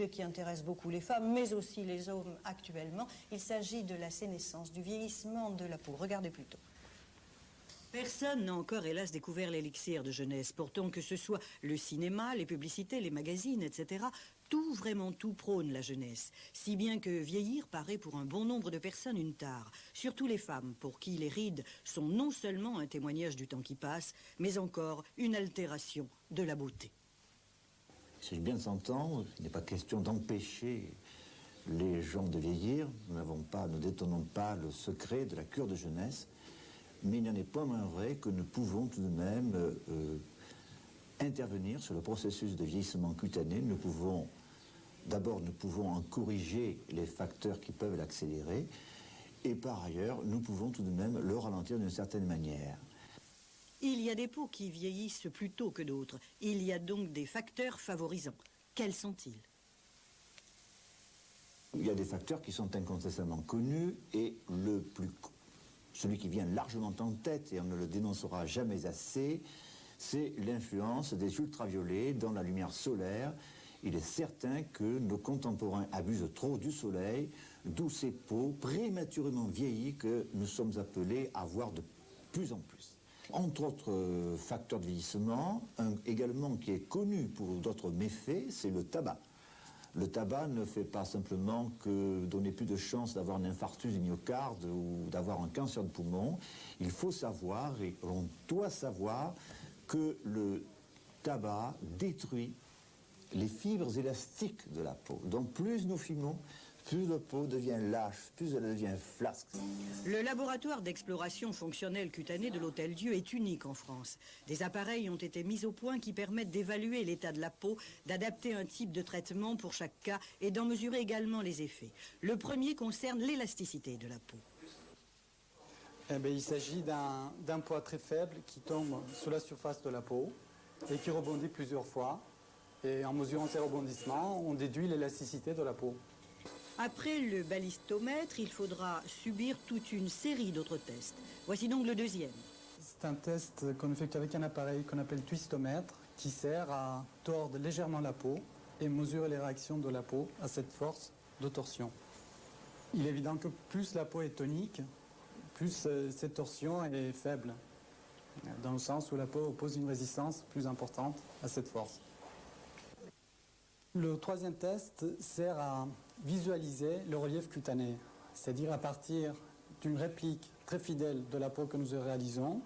qui intéresse beaucoup les femmes, mais aussi les hommes actuellement. Il s'agit de la sénescence, du vieillissement de la peau. Regardez plutôt. Personne n'a encore, hélas, découvert l'élixir de jeunesse. Pourtant, que ce soit le cinéma, les publicités, les magazines, etc., tout, vraiment tout prône la jeunesse. Si bien que vieillir paraît pour un bon nombre de personnes une tare. Surtout les femmes, pour qui les rides sont non seulement un témoignage du temps qui passe, mais encore une altération de la beauté. Il s'agit bien de s'entendre, il n'est pas question d'empêcher les gens de vieillir. Nous détenons pas le secret de la cure de jeunesse, mais il n'en est pas moins vrai que nous pouvons tout de même intervenir sur le processus de vieillissement cutané. Nous pouvons en corriger les facteurs qui peuvent l'accélérer, et par ailleurs, nous pouvons tout de même le ralentir d'une certaine manière. Il y a des peaux qui vieillissent plus tôt que d'autres. Il y a donc des facteurs favorisants. Quels sont-ils? Il y a des facteurs qui sont incontestablement connus, et celui qui vient largement en tête, et on ne le dénoncera jamais assez, c'est l'influence des ultraviolets dans la lumière solaire. Il est certain que nos contemporains abusent trop du soleil, d'où ces peaux prématurément vieillies que nous sommes appelés à voir de plus en plus. Entre autres facteurs de vieillissement, un également qui est connu pour d'autres méfaits, c'est le tabac. Le tabac ne fait pas simplement que donner plus de chances d'avoir un infarctus du myocarde ou d'avoir un cancer de poumon. Il faut savoir, et on doit savoir, que le tabac détruit les fibres élastiques de la peau. Donc plus nous fumons, plus la peau devient lâche, plus elle devient flasque. Le laboratoire d'exploration fonctionnelle cutanée de l'Hôtel-Dieu est unique en France. Des appareils ont été mis au point qui permettent d'évaluer l'état de la peau, d'adapter un type de traitement pour chaque cas et d'en mesurer également les effets. Le premier concerne l'élasticité de la peau. Il s'agit d'un poids très faible qui tombe sur la surface de la peau et qui rebondit plusieurs fois. Et en mesurant ces rebondissements, on déduit l'élasticité de la peau. Après le balistomètre, il faudra subir toute une série d'autres tests. Voici donc le deuxième. C'est un test qu'on effectue avec un appareil qu'on appelle twistomètre, qui sert à tordre légèrement la peau et mesurer les réactions de la peau à cette force de torsion. Il est évident que plus la peau est tonique, plus cette torsion est faible, dans le sens où la peau oppose une résistance plus importante à cette force. Le troisième test sert à visualiser le relief cutané, c'est-à-dire à partir d'une réplique très fidèle de la peau que nous réalisons,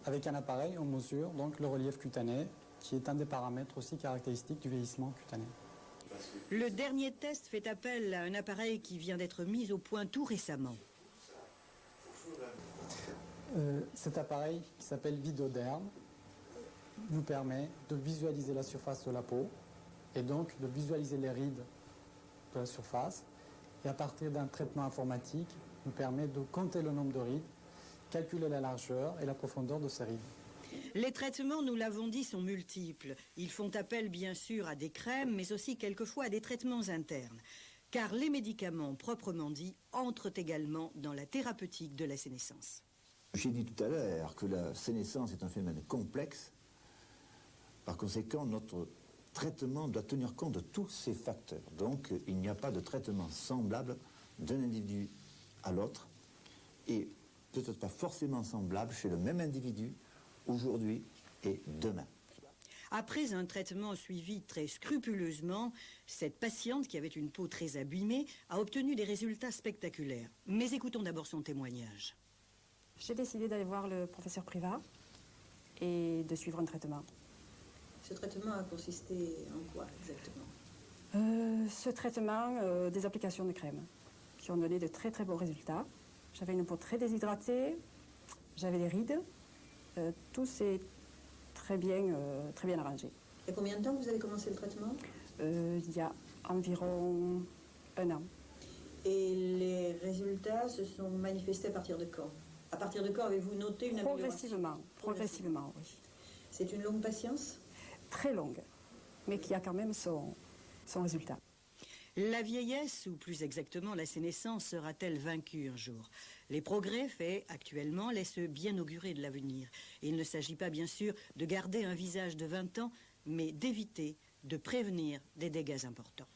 avec un appareil, on mesure donc le relief cutané, qui est un des paramètres aussi caractéristiques du vieillissement cutané. Le dernier test fait appel à un appareil qui vient d'être mis au point tout récemment. Cet appareil, qui s'appelle Vidoderm, nous permet de visualiser la surface de la peau, et donc de visualiser les rides de la surface, et à partir d'un traitement informatique, nous permet de compter le nombre de rides, calculer la largeur et la profondeur de ces rides. Les traitements, nous l'avons dit, sont multiples. Ils font appel bien sûr à des crèmes, mais aussi quelquefois à des traitements internes. Car les médicaments, proprement dit, entrent également dans la thérapeutique de la sénescence. J'ai dit tout à l'heure que la sénescence est un phénomène complexe. Par conséquent, notre traitement doit tenir compte de tous ces facteurs. Donc, il n'y a pas de traitement semblable d'un individu à l'autre, et peut-être pas forcément semblable chez le même individu aujourd'hui et demain. Après un traitement suivi très scrupuleusement, cette patiente, qui avait une peau très abîmée, a obtenu des résultats spectaculaires. Mais écoutons d'abord son témoignage. J'ai décidé d'aller voir le professeur Privat et de suivre un traitement. Ce traitement a consisté en quoi exactement? Ce traitement, des applications de crème qui ont donné de très très bons résultats. J'avais une peau très déshydratée, j'avais des rides, tout s'est très bien arrangé. Et combien de temps vous avez commencé le traitement? Il y a environ 1 an. Et les résultats se sont manifestés à partir de quand? À partir de quand avez-vous noté une amélioration? Progressivement, oui. C'est une longue patience? Très longue, mais qui a quand même son résultat. La vieillesse, ou plus exactement la sénescence, sera-t-elle vaincue un jour? Les progrès faits actuellement laissent bien augurer de l'avenir. Il ne s'agit pas bien sûr de garder un visage de 20 ans, mais d'éviter, de prévenir des dégâts importants.